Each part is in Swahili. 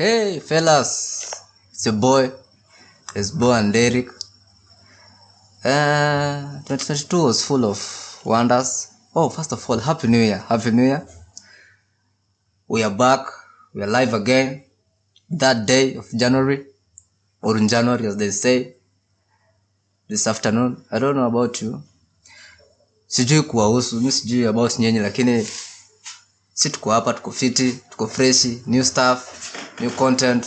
Hey fellas, it's your boy Hezboh and Derek. 2022 was full of wonders. Oh, first of all, Happy New Year. Happy New Year. We are back. We are live again. That day of January, or in January as they say, this afternoon. I don't know about you. Sijui kuwahusu, mimi sijui about nyenye, lakini si tuko hapa, tuko fiti, tuko freshi, new stuff, new content.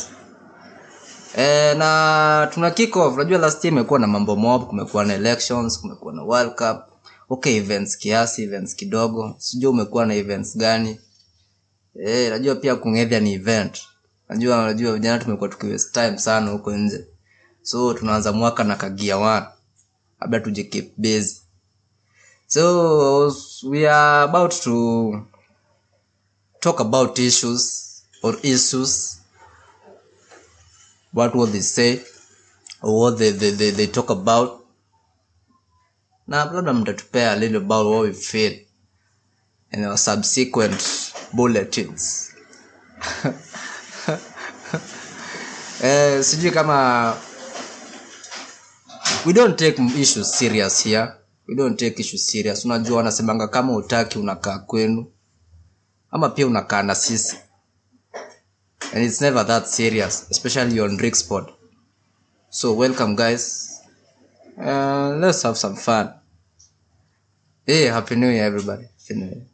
Na tuna kick off. Unajua last year imekuwa na mambo mob, kumekuwa na elections, kumekuwa na World Cup. Okay, events kiasi, events kidogo. Sijui umekuwa na events gani? Najua pia kungedhia ni event. Najua vijana tumekuwa tukiwaste time sana huko nje. So tunaanza mwaka na kagia 1. Labda tuje keep busy. So we are about to talk about issues. What they say or what they talk about. Na labda mtatupea a little about what we feel in our subsequent bulletins. Sijui kama we don't take issues serious here. We don't take issues serious. Unajua wanasemanga kama utaki unakaa kwenu ama pia unakaa na sisi. And it's never that serious, especially on Dricks Pod. So welcome guys. Let's have some fun. Hey, Happy New Year everybody. Happy New Year.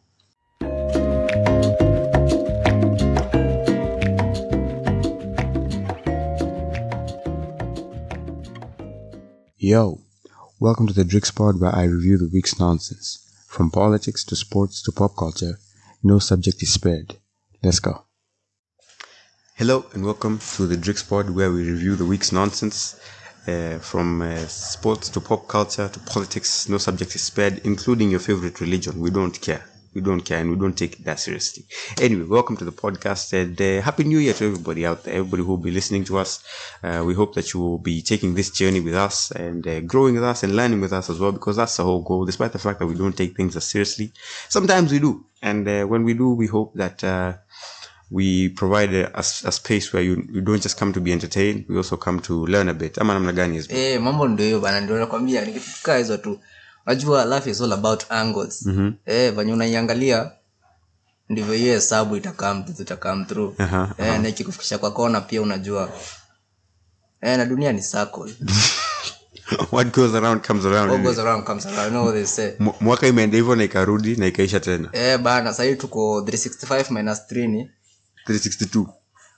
Yo, welcome to the Dricks Pod, where I review the week's nonsense. From politics to sports to pop culture, no subject is spared. Let's go. Hello and welcome to the Dricks Pod, where we review the week's nonsense. From sports to pop culture to politics, no subject is spared, including your favorite religion. We don't care. We don't care and we don't take it that seriously. Anyway, welcome to the podcast and Happy New Year to everybody out there, everybody who will be listening to us. We hope that you will be taking this journey with us and growing with us and learning with us as well, because that's the whole goal, despite the fact that we don't take things as seriously. Sometimes we do. And when we do, we hope that we provide a space where you don't just come to be entertained, we also come to learn a bit. Ama namna gani hizo? Mambo ndio hiyo bana, ndio nakwambia nikifika hizo tu. Unajua life is all about angles. Venye unaiangalia ndivyo hiyo hesabu itakam through. Na ikikufikisha kwa kona pia unajua. Na dunia ni circle. What goes around comes around. What goes around comes around. You know what they say. Mwaka imeenda hivyo na ikarudi na ikaisha tena. Bana, sasa tuko 365 - 3 ni 362.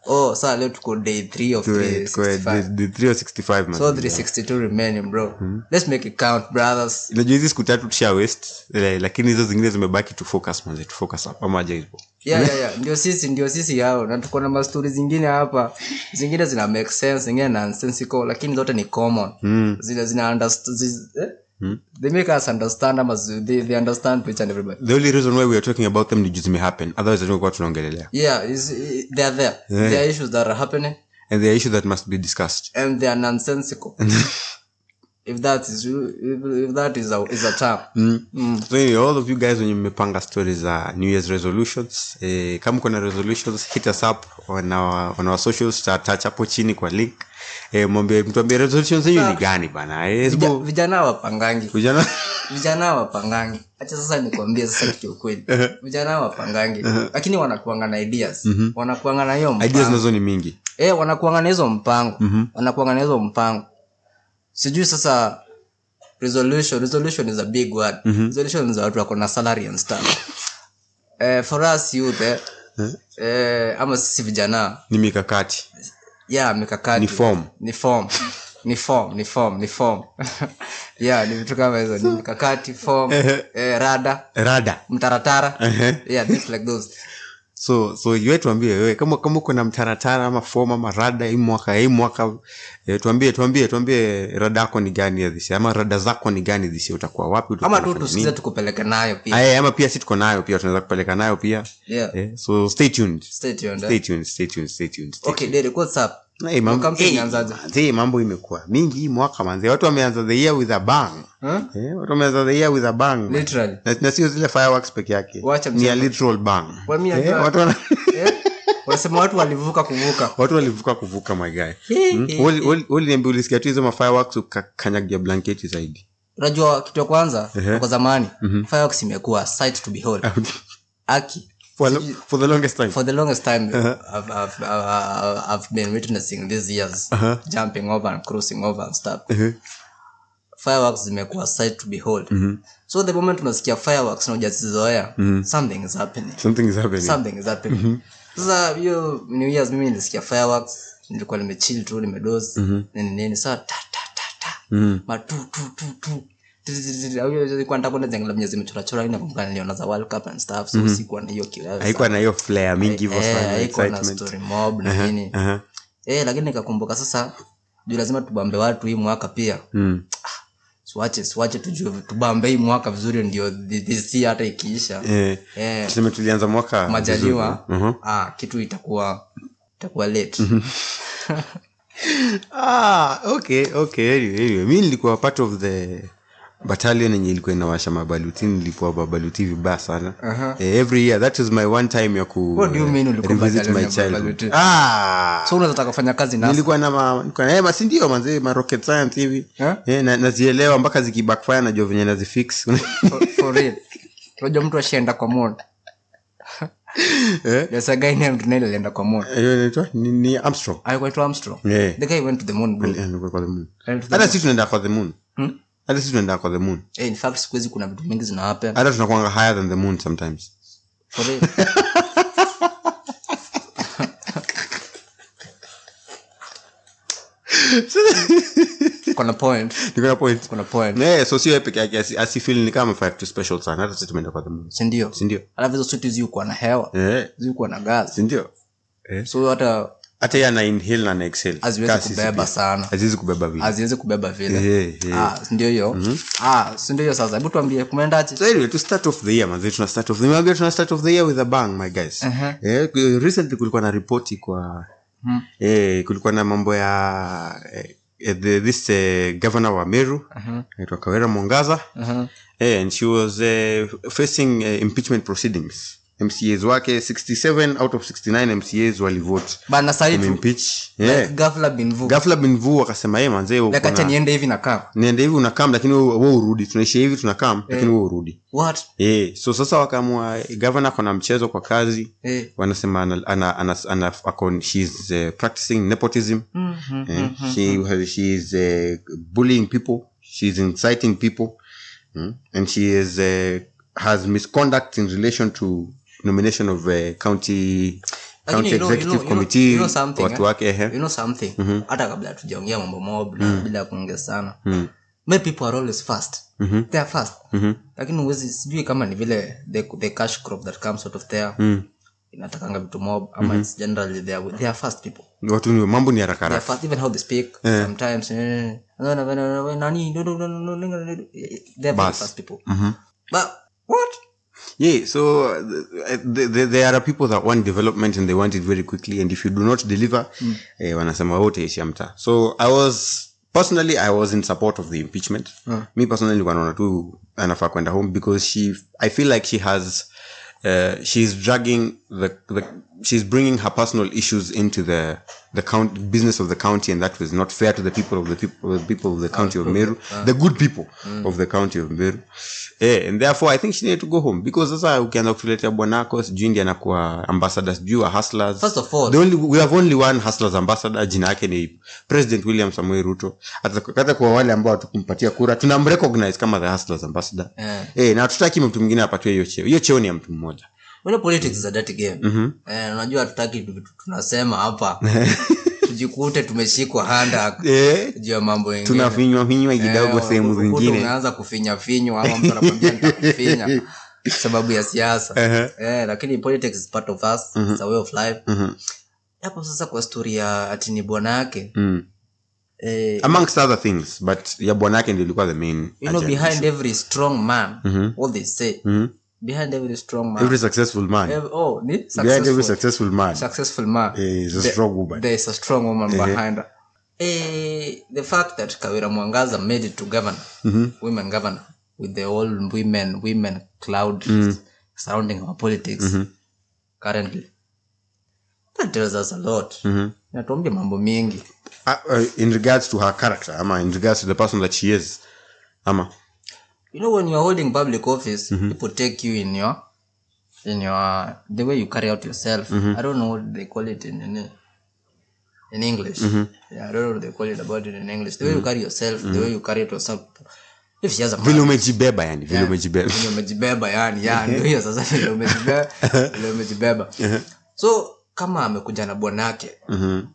Oh, sasa leo tuko day 3 of 365. Day 365 man. So 362 remaining, bro. Let's make it count, brothers. Unajua hizi siku tatu tusha waste, lakini hizo zingine zimebaki to focus man, to focus up ama aje hivyo. Yeah. Ndio sisi hao. Na tuko na ma stories zingine hapa. Zingine zina make sense, zingine nonsensical, lakini zote ni common. Zina understand. They make us understand they understand each and everybody. The only reason why we are talking about them is may happen. Otherwise I don't know what tunaongelelea. Yeah, they are there. Yeah. There are issues that are happening and there are issues that must be discussed. And they are nonsensical. If that is a term. So anyway, all of you guys when you mmepanga stories New Year's resolutions, kama kuna resolutions hit us up on our socials, touch hapo chini kwa link. Mtuambie resolutions hiyo ni gani bana? Vijana wapangangi. Acha sasa nikwambie sasa kitu kweli. Vijana wapangangi. Lakini wanakuanga na ideas. Wanakuanga na hiyo mpango. Ideas nazo ni mingi. Wanakuanga na hizo mpango. Wanakuanga na hizo mpango. Sijui sasa resolution is a big word. Resolution is watu wako na salary and stuff. For us youth ama sisi vijana ni mikakati. Yeah, mikakati. Ni form. Yeah, ni vitu kama hizo, ni mikakati, form, rada, mtaratara. Yeah, things like those. So yeye tuambie wewe kama uko na mtaratara ama form ama rada hii mwaka tuambie rada yako ni gani hizi ama rada zako ni gani hizi, utakuwa wapi, ama tu tusize tukupeleka nayo pia. Ama pia sisi tuko nayo pia, tunaweza kupeleka nayo pia. So stay tuned. Okay, Derek, what's up? Mambo imekuwa mingi hii mwaka manze. Watu wameanza the year with a bang. Watu wameanza the year with a bang. Literally. Na sio zile fireworks peke yake. Ni a literal bang. Watu Unasema watu walivuka kuvuka my guy. Wali niambia ulisikia tu hizo fireworks ukanyagia blanketi zaidi. Unajua kitu ya kwanza kwa zamani fireworks imekuwa sight to behold. Aki for the longest time I've been witnessing these years jumping over and crossing over and stuff. Fireworks zimekuwa sight to behold. So the moment unasikia fireworks na hujazizoea, something is happening. Sasa hiyo New Year's mimi nilisikia fireworks, nilikuwa nimechill tu, nimedoze nini saa ta ma tu au nataka kwenda jangala mnyezi mchora ina kumbuka niliona za World Cup and stuff, so sikuwa na hiyo kiwewe, haikuwa na hiyo flare mingi hivyo sana, excitement, na story mob na nini lakini nikakumbuka sasa juu lazima tubambe watu hii mwaka pia. Swache tubambe hii mwaka vizuri ndio this year hata ikiisha tuseme tulianza mwaka majaliwa kitu itakuwa late. Okay. Anyway, mimi nilikuwa part of the battalion yenye ilikuwa inawasha mabaluti, nilikuwa babaluti vibaya sana. Every year that is my one time ya ku what do you mean ulikuwa my child. So unataka kufanya kazi nasi? Nilikuwa na basi ndio manze ma rocket science hivi nazielewa mpaka zikibackfire na jo venye nazifix. For real. Unajua mtu ashaenda kwa moon. There's a guy named Nile alienda kwa moon. Ni Armstrong. Alikuwa Armstrong. The guy went to the moon, bro. Hata sisi tunaenda kwa the moon. In fact siku kuna vitu mingi zina happen. Hata tunakuwa higher than the moon sometimes. For real. Kuna point. Yeah, so sio epic as you feel ni kama 5 to special sana. Hata sisi tumeenda kwa the moon. Si ndio? Alafu hizo suit ziko na hewa. Ziko na gas. Si ndio? So hata yana inhale na exhale. Haziwezi kubeba sana. Haziwezi kubeba vile. Ndio hiyo. Si ndio hiyo sasa. Hebu tuambie kumeendaje? So anyway, to start off the year, manze, tuna start off the year with a bang, my guys. Recently kulikuwa na ripoti kwa kulikuwa na mambo ya this governor wa Meru, anaitwa Kawira Mwangaza. And she was facing impeachment proceedings. MCAs wake 67 out of 69 MCAs walivote bana saitu impeach. Ghafla binvu wakasema manze uko na niende hivi unakam lakini wewe urudi, tunaishi hivi tunakam lakini wewe urudi. What? So sasa wakaamua governor kuna mchezo kwa kazi. Wanasema she's practicing nepotism. She is bullying people, she's inciting people, and she has misconduct in relation to nomination of county executive committee. Watu wake something hata kabla tujaongea mambo mob bila kuongea sana. Many people are always fast. They are fast. Lakini uwezi sijui kama ni vile the cash crop that comes out of there inatakanga vitu mob ama it's generally they are fast people. Watu ni mambo ni haraka. They are fast even how they speak sometimes. Nani they are fast people. But what? Yeah, so there are people that want development and they want it very quickly, and if you do not deliver, wanasema wote ishamta. So I was in support of the impeachment. Me personally wanaona tu anafaa kwenda home because I feel like she's dragging she's bringing her personal issues into the business of the county, and that was not fair to the people of the county of Meru, the good people of the county of Meru. And therefore I think she needed to go home because sasa ukianza kutuletea bwanako sijui ndiye anakuwa ambassador sijui wa hustlers. First of all, we have only one hustlers ambassador, jina yake ni President William Samoei Ruto. Hata kwa wale ambao tukumpatia kura tunamrecognize kama the hustlers ambassador. Na tutaki mtu mwingine apatiwe hiyo cheo. Hiyo cheo ni ya mtu mmoja. Politics is a dirty game. Unajua tutaki vitu tunasema hapa tujikute tumeshikwa handa juu ya mambo mengine. Tunafinywa kidogo sehemu zingine. Tunaanza kufinya ama mtu anakuambia nitakufinya sababu ya siasa. Lakini politics is part of us. It's a way of life. Hapo sasa kwa story ya ati ni bwana yake. Amongst other things, but ya bwana yake ndio ilikuwa the main. Behind every strong man, what they say. Behind every strong man, every successful man, behind every successful man is a strong woman. There is a strong woman behind her. The fact that Kawira Mwangaza made it to governor, women governor, with the all women cloud surrounding our politics currently, That tells us a lot. Inatuambia mambo mengi. In regards to her character, in regards to the person that she is, You know, when you're holding public office, people take you in your the way you carry out yourself. I don't know what they call it in English. Yeah, I don't know what they call it about it in English. The way you carry yourself, the way you carry it yourself. If she has a vile umejibeba yani. Yeah, ndio hiyo sasa vile umejibeba. So kama amekuja na bwanake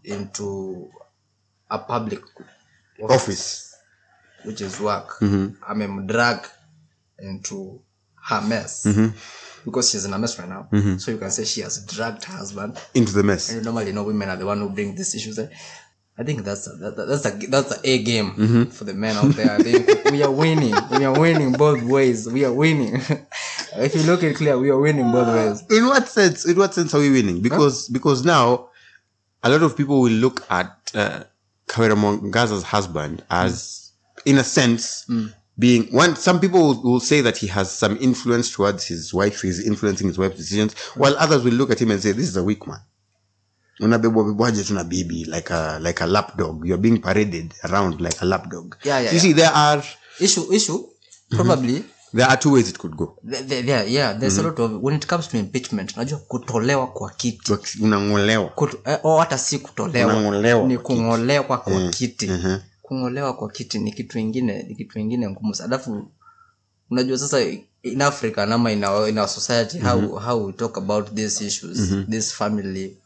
into a public office, which is work, amemdrag into her mess. Because she's in a mess right now. So you can say she has dragged her husband into the mess. And you normally know women are the one who bring these issues. I think that's a A game for the men out there. I think we are winning. We are winning both ways. We are winning. If you look at it clear, we are winning both ways. In what sense? In what sense are we winning? Because now a lot of people will look at Kawira Mwangaza's husband as, in a sense, being one. Some people will say that he has some influence towards his wife. He's influencing his wife's decisions, while others will look at him and say, "This is a weak man. Unabebwaje tuna baby like a lapdog. You're being paraded around like a lapdog." You see, there are issue. Probably there are two ways it could go. There's a lot of, when it comes to impeachment, unajua kutolewa kwa kiti. Unangolewa. Hata si kutolewa. Ni kungolewa kwa kiti. Kungolewa kwa kiti ni kitu kingine ngumu. Alafu unajua sasa in Africa nama in our society how we talk about these issues, this family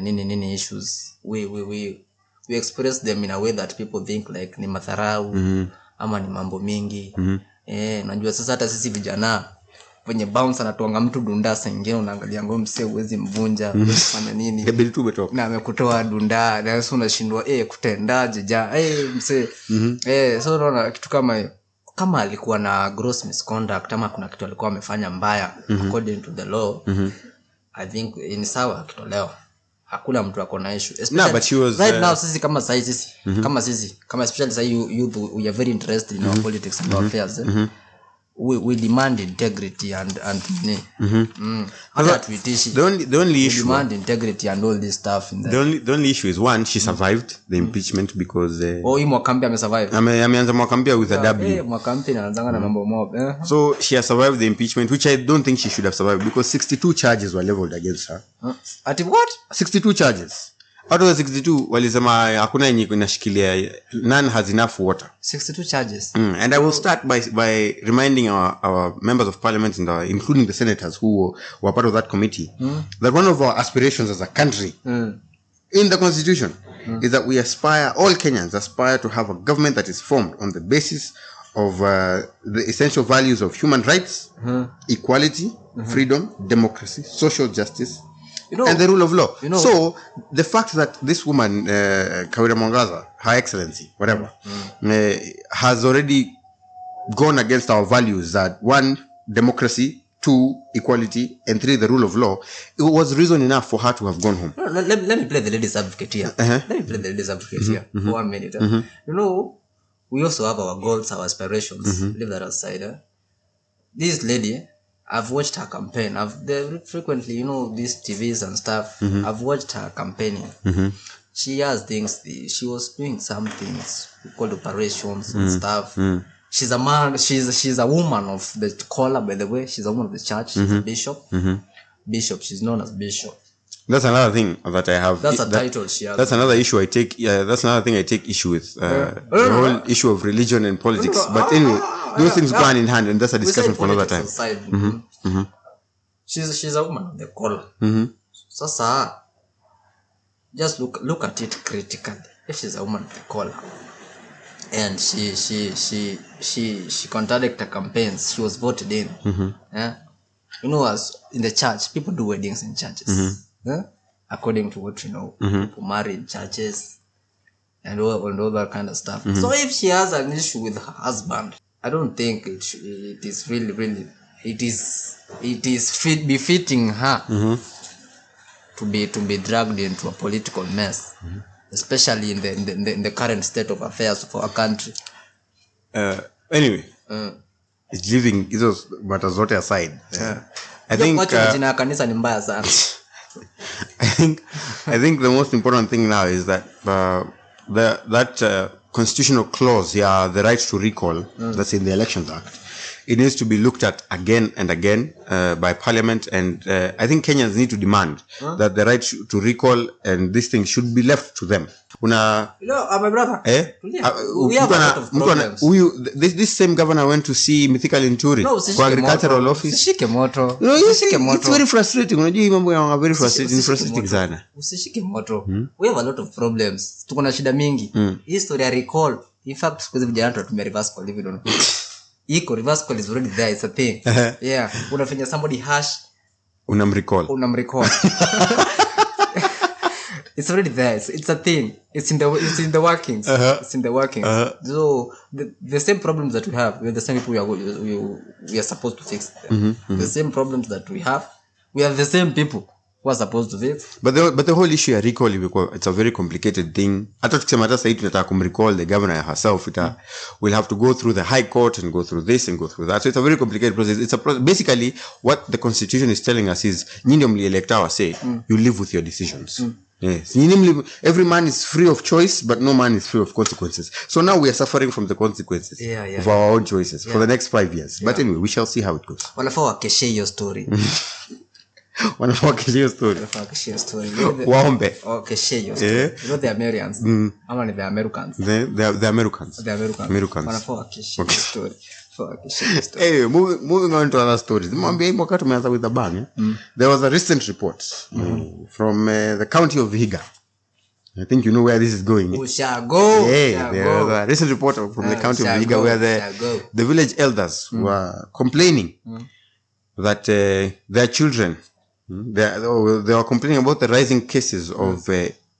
nini issues, we express them in a way that people think like ni madharau ama ni mambo mingi. Unajua sasa hata sisi vijana wenye bounce anatoanga mtu dunda saa nyingine unaangalia ngoma msee uwezi mvunja unafanya nini tu umetoka na amekutoa dunda na sasa unashindwa kutendaje msee so unaona kitu kama hiyo. Kama alikuwa na gross misconduct ama kuna kitu alikuwa amefanya mbaya according to the law, I think ni sawa kitolewa. Hakuna mtu ako na issue. But she was right now sisi kama especially say you we are very interested in our politics and our affairs. We demand integrity and the only issue, demand integrity and all this stuff in the only issue is, one, she survived the impeachment because Mwakambi amesurvive. Ameanza Mwakambi with a W. Mwakambi anaanza na mambo mob. So she has survived the impeachment, which I don't think she should have survived, because 62 charges were leveled against her. At what? 62 charges. Out of the 62, walisema hakuna yenye inashikilia, none has enough water. 62 charges. And I will start by reminding our members of parliament and including the senators who were part of that committee, that one of our aspirations as a country in the constitution is that all Kenyans aspire to have a government that is formed on the basis of the essential values of human rights, equality, freedom, democracy, social justice, and the rule of law. So the fact that this woman, Kawira Mwangaza, Her Excellency, whatever, has already gone against our values, that 1, democracy, 2, equality, and 3, the rule of law, it was reason enough for her to have gone home. Let me play the lady's advocate here. For 1 minute. You know, we also have our goals, our aspirations. Leave that aside. This lady, I've watched her campaign. Frequently, these TVs and stuff. I've watched her campaigning. She has things. She was doing some things called operations and stuff. She's a man. She's a woman of the collar. By the way, she's a woman of the church. She's a bishop. Bishop. She's known as bishop. That's another thing that I have. That's a title she has. That's another issue I take. That's another thing I take issue with. The whole issue of religion and politics. But anyway, those things go hand in hand, and that's a discussion for another time. She's a woman of the collar. So, just look at it critically. If she's a woman of the collar, and she conducted her campaigns, she was voted in. As in the church, people do weddings in churches. According to what you know, people marry in churches and all that kind of stuff. So if she has an issue with her husband, I don't think it is really it is befitting her to be dragged into a political mess, especially in the current state of affairs of our country. Anyway, it's leaving those matters zote aside. I think jina kanisa ni mbaya sana. I think the most important thing now is that constitutional clause, the right to recall, that's in the Elections Act, it needs to be looked at again and again by Parliament, and I think Kenyans need to demand that the right to recall and this thing should be left to them. My brother. We have a lot of problems. This same governor went to see Mythical Inturi for agricultural office. Usishike moto. It's very frustrating. Unajua hii mambo ya very frustrating sana. Usishike moto. We have a lot of problems. Tuko na shida mingi. History recall. In fact, because vijana tunatumia reverse call hivi don't. Iko reverse call is already there. It's a thing. Yeah. Unafanya somebody hash. Unamrecall. It's already there. It's a thing. It's in the workings. It's in the workings. So the same problems that we have, we're the same people we are supposed to fix them. The same problems that we have, we are the same people who are supposed to fix. But the whole issue of recall, it's a very complicated thing. I thought recall the governor herself. We'll have to go through the High Court and go through this and go through that. So it's a very complicated process. It's a basically what the Constitution is telling us is you live with your decisions. Yes. Every man is free of choice, but no man is free of consequences. So now we are suffering from the consequences of our own choices for the next 5 years. But anyway, we shall see how it goes. Wanafaa keshe your story. Waombe. Keshe your story. You know the Americans. Ama ni the Americans. The Americans. Wanafaa keshe your story. Hey, moving on to other stories. With the bang. There was a recent report from the county of Vihiga. I think you know where this is going. We shall go. Yeah, there was a recent report from the county of Vihiga where the village elders were complaining that their children, they were complaining about the rising cases of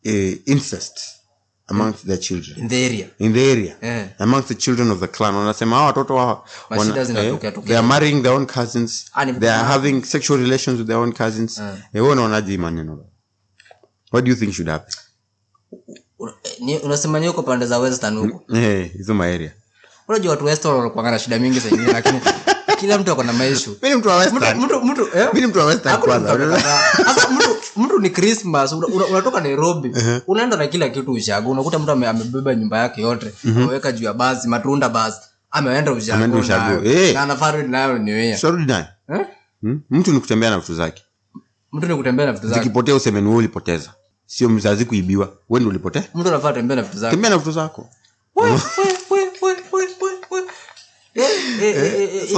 incest amongst their children in the area amongst the children of the clan. Wanasema watoto they are marrying their own cousins, they are having sexual relations with their own cousins. What do you think should happen? Unasema ni uko pande za western huko hizo ma area. Unajua watu western wanakuwa na shida mingi zaidi, lakini kila mtu ako na maishu. Mimi mtu wa western. Mimi mtu wa western kwanza. Sasa mtu ni Christmas unatoka Nairobi, unaenda na kila kitu ushago, unakuta mtu amebeba nyumba yake yote, ameweka juu ya basi, matunda basi, ameenda ushago. Na anafari nayo ni wewe. Sorry naye. Mtu ni kutembea na vitu zake. Zikipotea useme ni wewe ulipoteza. Sio mzazi kuibiwa. Wewe ndio ulipotea. Mtu anafaa tembea na vitu zake. Tembea na vitu zako.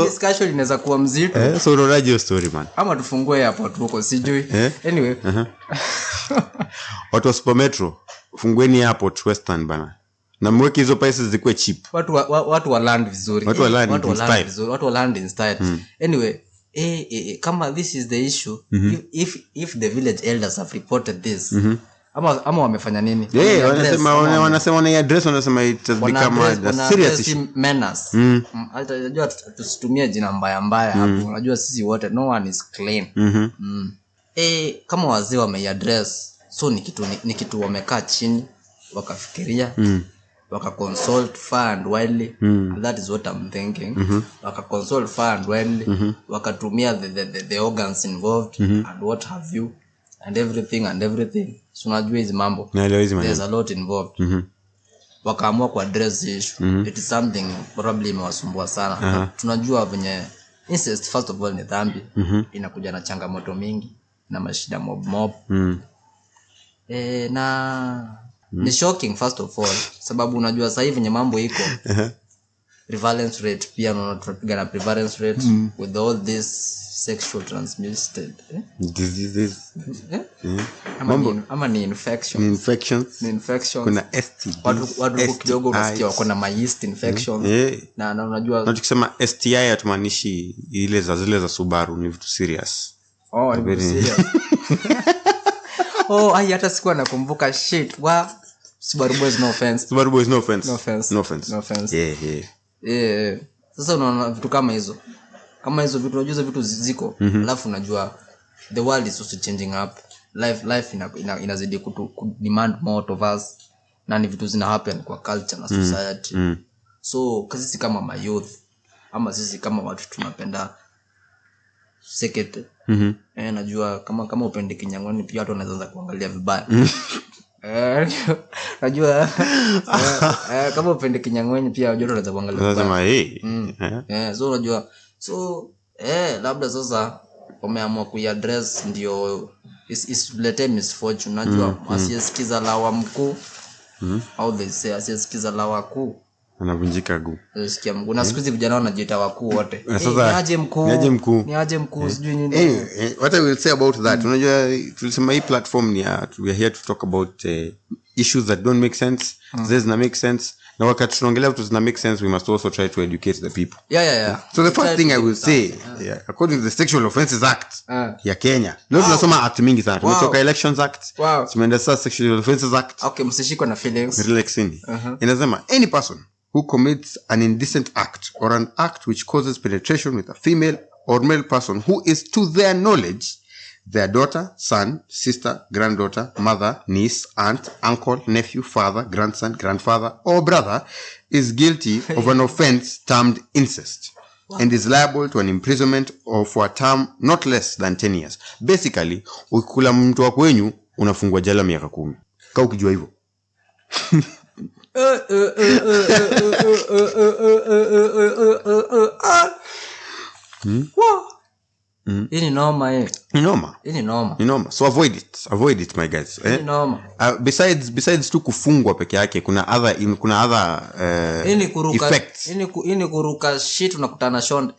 Discussion inaweza kuwa mzito. So unaonaje hiyo story man? Ama tufungue hapo huko sijui. Anyway. Watu wa Super Metro, fungueni hapo Western bana. Na mweke hizo pesa zikuwe cheap. Watu wa land vizuri. Watu wa land in style. Anyway, kama this is the issue, if the village elders have reported this, ama wamefanya nini? Wanasema wana address, wanasema it has become a serious issue. Menace. Unajua tusitumie jina mbaya hapo. Unajua sisi wote no one is clean. Kama wazee wameaddress, so ni kitu wamekaa chini wakafikiria, waka-consult far and widely. That is what I'm thinking. Waka-consult far and widely, wakatumia the organs involved and what have you and everything. So unajua hizi mambo. There's a lot involved. Wakaamua ku address the issue. It is something probably imewasumbua sana. Tunajua venye incest first of all ni dhambi. Inakuja na changamoto mingi na mashida mob. Ni shocking first of all, sababu unajua sasa hivi venye mambo iko. Prevalence rate pia tunapiga na prevalence rate with all this sexual transmitted diseases. Ama ni infections. Kuna STD. Watu kidogo unasikia wako na yeast infections. Na unajua tukisema STI hatumaanishi zile za Subaru, ni vitu serious. Ni vitu serious. Hata sikuwa nakumbuka shit. Subaru boys no offense. Yeah. Sasa unaona vitu kama hizo vitu, unajua vitu ziko, alafu unajua the world is also changing up. Life inazidi ku demand more of us, na ni vitu zina happen kwa culture na society. So sisi kama youth ama sisi kama watu tunapenda sekete, Najua kama upendi kinyang'oni pia watu wanaanza kuangalia vibaya. Najua kama upendi kinyang'oni pia watu wanaanza kuangalia vibaya. So unajua labda sasa wameamua kuiaddress ndio isilete misfortune. Unajua asiyesikiza lawa mkuu au they say asiyesikiza lawa kuu anavunjika guu. Sikia mkuu na siku hizi vijana wanajiita wakuu wote. Niaje mkuu sijui nini. What I will say about that, unajua tulisema hii platform we are here to talk about issues that don't make sense. This na make sense. Na wakati tunaongelea vitu zina make sense, we must also try to educate the people. So the first thing I will say, according to the Sexual Offences Act ya Kenya. Leo tunasoma act mingi sana. Tumetoka Elections Act, tumeenda sasa Sexual Offences Act. Okay, msishikwe na feelings. Relaxing. Inasema any person who commits an indecent act or an act which causes penetration with a female or male person who is to their knowledge their daughter, son, sister, granddaughter, mother, niece, aunt, uncle, nephew, father, grandson, grandfather, or brother is guilty of an offense termed incest and is liable to an imprisonment or for a term not less than 10 years. Basically, ukikula mtu wako wenyu unafungwa jela miaka 10. Kama ukijua hivyo. Hii ni noma So avoid it my guys. Besides tu kufungwa peke yake kuna other effects. Hii ni kuruka shit unakutana shonde.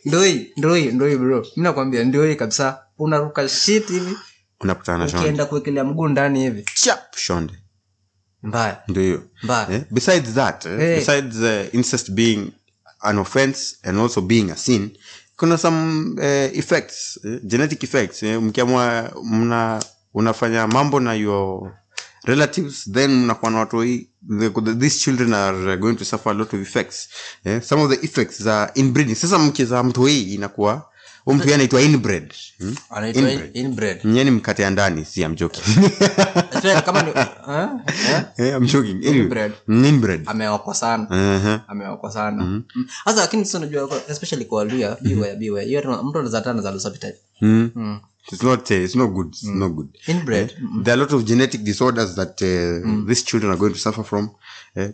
Ndoi bro. Mimi nakwambia ndoi kabisa. Unaruka shit hivi unakutana shonde. Ukienda kuwekelea mguu ndani hivi. Chap shonde. Mbaya. Ndio. Besides that, besides incest being an offense and also being a sin, kuna some effects, genetic effects. Mkiamua unafanya mambo na your relatives, then mnakuwa na watu these children are going to suffer a lot of effects. Some of the effects are inbreeding. Sasa mkiza mtu hii inakuwa mtu yana itwa inbred. Inbred. Nyani mkate ndani, si I'm joking. Kama ni I'm joking. Inbred. Ameokoa sana. Sasa lakini sio unajua especially kwa Waluya, biwe. Hiyo mtu anaweza tana za lusapita. It's not good. It's not good. Inbred. There are a lot of genetic disorders that these children are going to suffer from.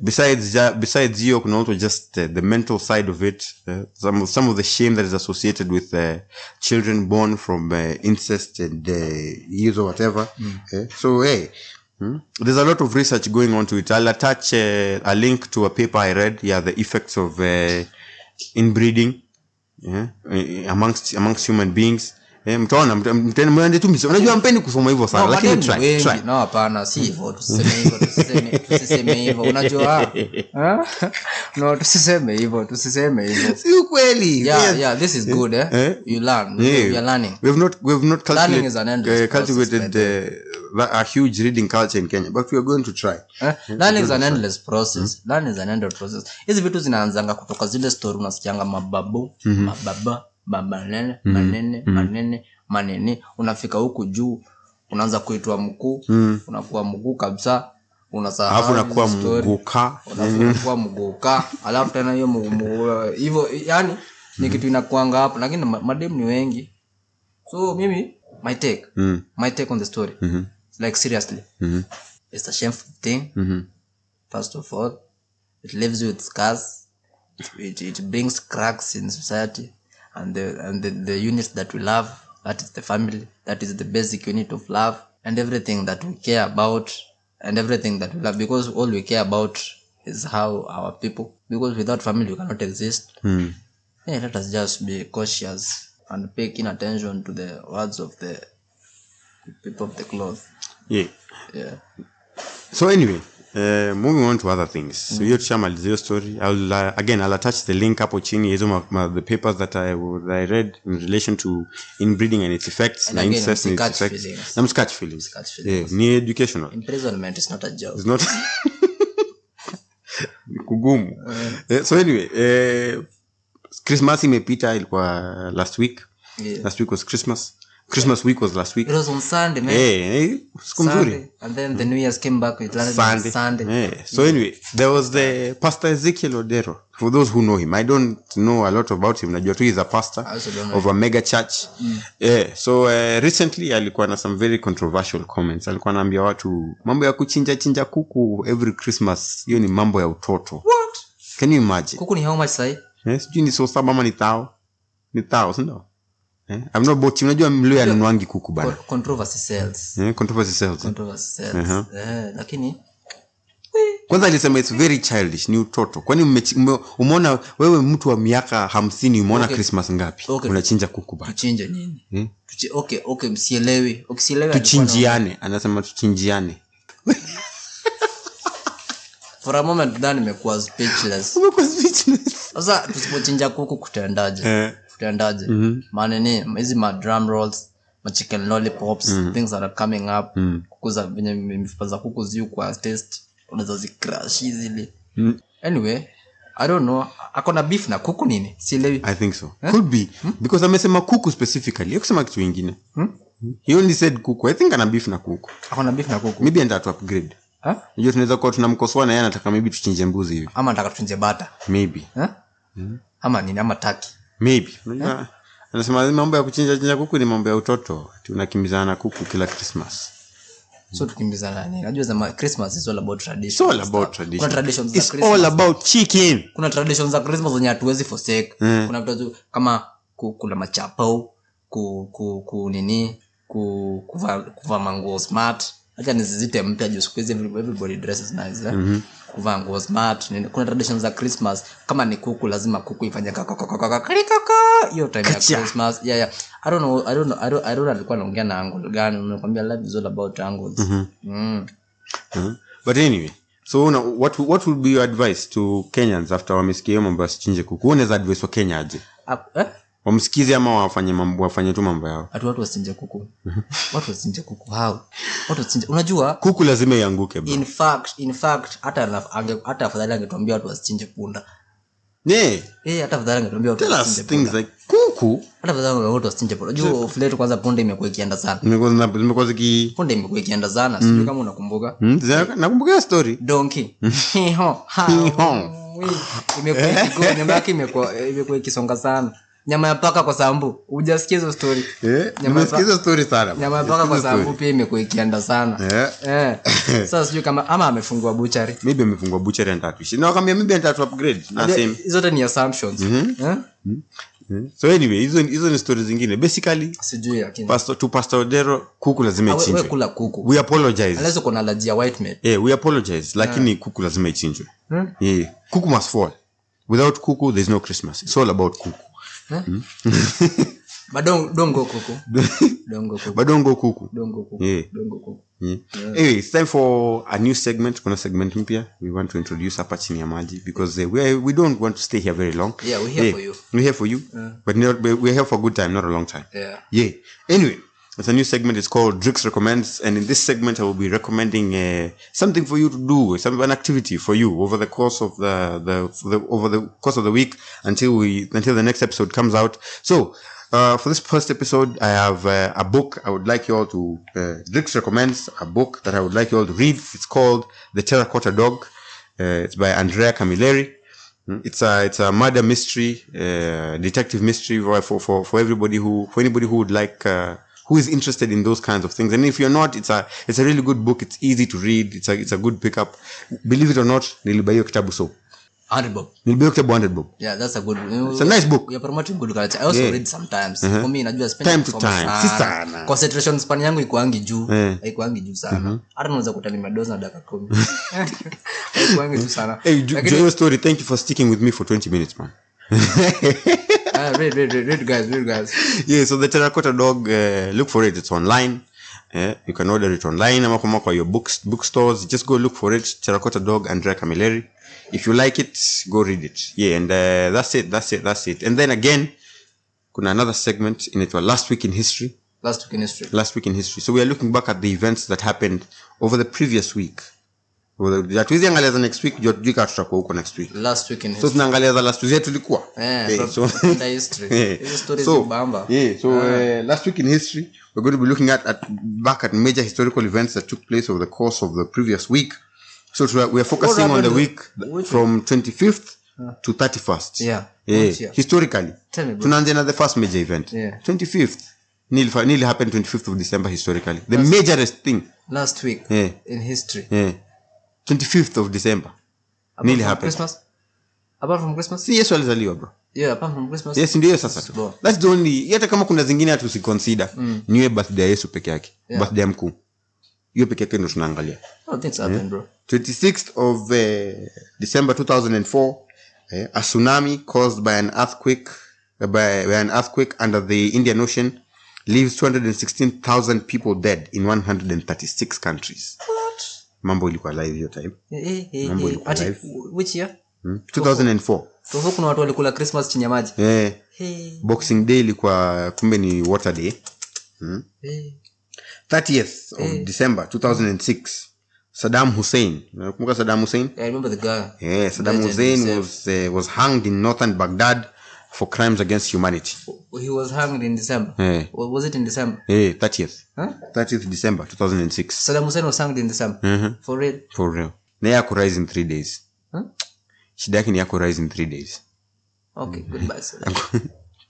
Besides you can also just the mental side of it. Some of the shame that is associated with children born from incest and use or whatever. So there's a lot of research going on to it. I'll attach a link to a paper I read. The effects of inbreeding amongst human beings. Mtaona mwende tu unajua mpeni kusoma hivyo sana lakini try. No hapana si hivyo tusiseme hivyo unajua tusiseme hivyo si ukweli. Yeah this is good you learn we are learning. We've not cultivated a huge reading culture in Kenya, but we are going to try. Learning is an endless process. Learning is an endless process. Hizi vitu zinaanzanga kutoka zile story unasikianga mababa manene unafika huku juu unaanza kuitwa mkuu unakuwa mkuu kabisa unasahau alafu unakuwa mguka alafu tena hiyo hivyo yani ni kitu inakuanga hapo lakini madem ni wengi. So mimi my take on the story like seriously it's a shameful thing. First of all it leaves you with scars. It brings cracks in society. And the unit that we love, that is the family, that is the basic unit of love and everything that we care about and everything that we love, because all we care about is how our people, because without family we cannot exist. Let us just be cautious and pay keen attention to the words of the people of the cloth. So anyway, moving on to other things. So hiyo tushamalizia story. I'll attach the link hapo chini hizo the papers that I read in relation to inbreeding and its effects and incest and its effects. I'm catch feelings. Ni educational. Imprisonment is not a joke. It's not kugumu. So anyway, Christmas imepita ilikuwa last week. Last week was Christmas. Christmas week was last week. It was on Sunday, man. Siku mzuri. And then the New Year's came back with Sunday. So anyway, there was the Pastor Ezekiel Odero. For those who know him, I don't know a lot about him. Najua tu he's a pastor of a mega church. So recently alikuwa na some very controversial comments. Alikuwa anaambia watu mambo ya kuchinja kuku every Christmas. Hiyo ni mambo ya utoto. What? Can you imagine? Kuku ni how much sai? Sijui ni so saba ama ni tao. Ni tao, sio? I'm not about unajua mlio anunuangi kuku bana. Controversy sells. Controversy sells. Lakini kwanza alisema it's very childish, ni utoto. Kwani umeona wewe mtu wa miaka 50 umeona Christmas ngapi? Unachinja kuku bana. Tuchinje nini? Okay, msielewi. Ukisielewa tuchinjiane, anasema tuchinjiane. For a moment then nimekuwa speechless. Sasa tusipochinja kuku kutendaje? Maana ni hizi ma drum rolls, ma chicken lollipops, things that are coming up. Kuku za venye mifupa za kuku ziu kwa taste, unaweza zicrush easily. Anyway, I don't know. Akona beef na kuku nini? Sielewi. I think so. Could be because amesema kuku specifically. Hakusema kitu kingine. He only said kuku. I think ana beef na kuku. Akona beef na kuku. Maybe enda to upgrade. Unajua tunaweza kuwa tunamkosoa na yeye anataka maybe tuchinje mbuzi hivi. Ama anataka tuchinje bata. Maybe. Ama nini ama turkey. Maybe. Unajua anasema mambo ya kuchinja kuku ni mambo ya utoto. Tunakimbizana na kuku kila Christmas. So tukimbizana nini? Najua za Christmas is all about tradition. It's all about tradition. Kuna traditions za It's Christmas. all about chicken. Kuna traditions za Christmas zenye hatuwezi forsake. Kuna vitu kama kula machapo, kuvaa manguo smart. Acha nisizite mpya juu siku hizi everybody dresses nice. Kuvaa nguo smart. Kuna traditions za Christmas kama ni kuku lazima kuku ifanye kaka hiyo time ya Christmas. Yeah. I don't know alikuwa anaongea na angle gani. Unakwambia life is all about angles. But anyway, so what would be your advice to Kenyans after wamesikia mambo ya chinje kuku? Unaweza advice wa Kenya aje? Wamsikize ama wafanye tu mambo yao? Watu wasinje kuku. Watu wasinje kuku. How? Watu wasinje. Unajua kuku lazima ianguke bro. In fact hata afadhali angetuambia watu wasinje punda. Hata afadhali angetuambia watu wasinje punda. Things like kuku. Hata afadhali watu wasinje punda. Unajua fleto kwanza punda imekuwa ikienda sana. Punda imekuwa ikienda sana. Sijui kama unakumbuka. Nakumbuka story. Donkey. Imekuwa ikisonga sana. Nyama ya paka kwa sambu. Hujasikia hizo story? Nimesikia hizo story sana. Nyama ya paka kwa sambu pia imekuwa ikienda sana. Sasa sijui kama ama amefungua butchery. Maybe amefungua butchery and tatu. Na kama maybe anta upgrade na same. Hizo zote ni assumptions. So anyway, hizo ni stories zingine. Basically, sijui lakini Pastor Odero kuku lazima ichinjwe. Wewe kula kuku. We apologize. Unless uko na allergy ya white meat. We apologize. Lakini kuku lazima ichinjwe. Kuku must fall. Without kuku there's no Christmas. It's all about kuku. But don't go kuku. But don't go kuku. Don't go kuku. Don't go kuku. Anyway, it's time for a new segment. Kuna segment mpya we want to introduce hapa chini ya maji because we don't want to stay here very long. Yeah, we're here for you. We're here for you. But we're here for a good time, not a long time. Yeah. Anyway, it's a new segment. It's called Dricks Recommends, and in this segment I will be recommending something for you to do, an activity for you over the course of the week until the next episode comes out. So for this first episode, I have a book I would like you all to Dricks recommends a book that I would like you all to read. It's called The Terracotta Dog. It's by Andrea Camilleri. It's a murder mystery, detective mystery for anybody who would like who is interested in those kinds of things. And if you're not, it's a really good book. It's easy to read. It's a good pickup. Believe it or not, nilibuy hiyo kitabu so 100 bob. Nilibuy kitabu 100 bob. Yeah, that's a good. It's a nice book. You're promoting good culture. I also read sometimes. For me, najua spend time to time. Sana. Concentration span yangu ikuangi juu. Haikuangi juu sana. Hata unaweza kuta nimedoza dakika 10. Haikuangi juu sana. Hey, your story. Thank you for sticking with me for 20 minutes, man. Read guys. Yeah, so The Terracotta Dog, look for it. It's online. You can order it online. Ama kwa your bookstores. Just go look for it. Terracotta Dog, Andrea Camilleri. If you like it, go read it. Yeah, and that's it. And then again, kuna another segment in it. Last week in history. Last week in history. So we are looking back at the events that happened over the previous week. Tuwezi angalia za next week, juu ka tutakuwa huko next week. Last week in So history. tunaangalia za last week yetu tulikuwa. So history. Hizo stories So, bamba. Last week in history, we're going to be looking back at major historical events that took place over the course of the previous week. So we are focusing on the week from 25th to 31st. Yeah. Historically. Tell me, bro. Tunaanzia na the first major event. 25th. Nearly happened 25th of December historically. The majorest thing. Last week in history. 25th of December. Nearly happened. Christmas? Apart from Christmas? Si Yesu alizaliwa bro. Yeah, apart from Christmas. Yes, ndio sasa. That's the only. Hata kama kuna zingine hatu consider. Ni birthday ya Yesu peke yake. Birthday mkuu. Hiyo peke yake ndio tunaangalia. Oh, things happen, bro. 26th of December 2004, a tsunami caused by an earthquake under the Indian Ocean leaves 216,000 people dead in 136 countries. What? Mambo ilikuwa live hiyo time. Mambo ilikuwa live. Which year? 2004. So kuna watu walikula Christmas chini ya maji. Boxing Day ilikuwa kumbe ni water day. 30th of December 2006, Saddam Hussein. Kumbuka Saddam Hussein? I remember the guy. Saddam Hussein was hanged in northern Baghdad for crimes against humanity. He was hanged in December. Was it in December? 30th. 30th December 2006. Saddam Hussein was hanged in December. For real? For real. Na yako rise in 3 days. Shida yake ni yako rise in 3 days. Okay, goodbye Saddam.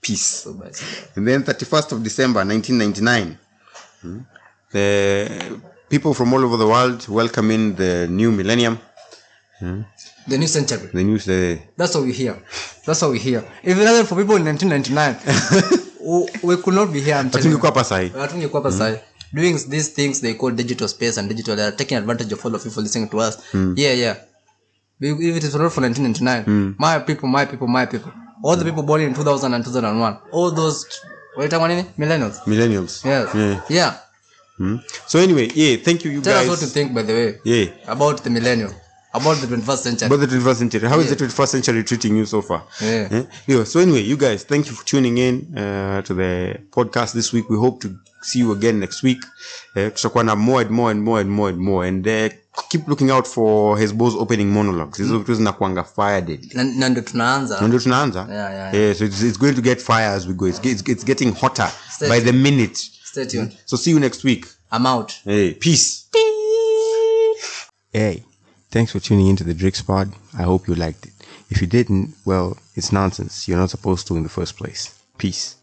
Peace. Goodbye Saddam. And then 31st of December 1999. The people from all over the world welcoming the new millennium. The new century. That's what we hear. If it wasn't for people in 1999, we could not be here. Hatungekuwa hapa sahi. Doing these things they call digital space and digital, they are taking advantage of all of you for listening to us. Yeah. If it is not for 1999, my people. All the people born in 2000 and 2001. All those, what are you millennials. Yes. Yeah. So anyway, thank you Tell guys. Tell us what you think, by the way. About the millennium. About the 21st century. How is the 21st century treating you so far? So anyway, you guys, thank you for tuning in to the podcast this week. We hope to see you again next week. Tutakuwa na more and keep looking out for Hezboh's opening monologues. Hizo vitu zinakuanga fire deadly. Na ndio tunaanza. Yeah. So it's going to get fire as we go. It's getting hotter by the minute. Stay tuned. So see you next week. I'm out. Peace. Hey, thanks for tuning into the Dricks Pod. I hope you liked it. If you didn't, well, it's nonsense. You're not supposed to in the first place. Peace.